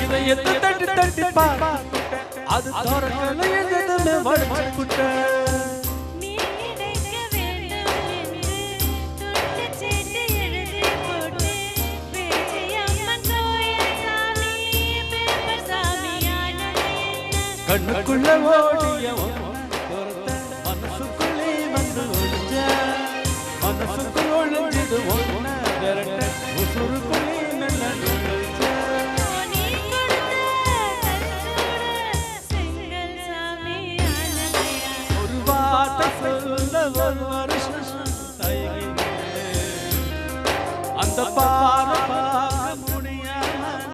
இதயத்தை தட்டி தட்டி பார்த்துட்ட அது தோறக்கல எதுமே வளைச்சுட்ட கண்ணுக்குள்ள ஓடிய மனசுக்குள்ளே வந்து ஒழிஞ்ச மனசுக்குள் ஒழிஞ்சது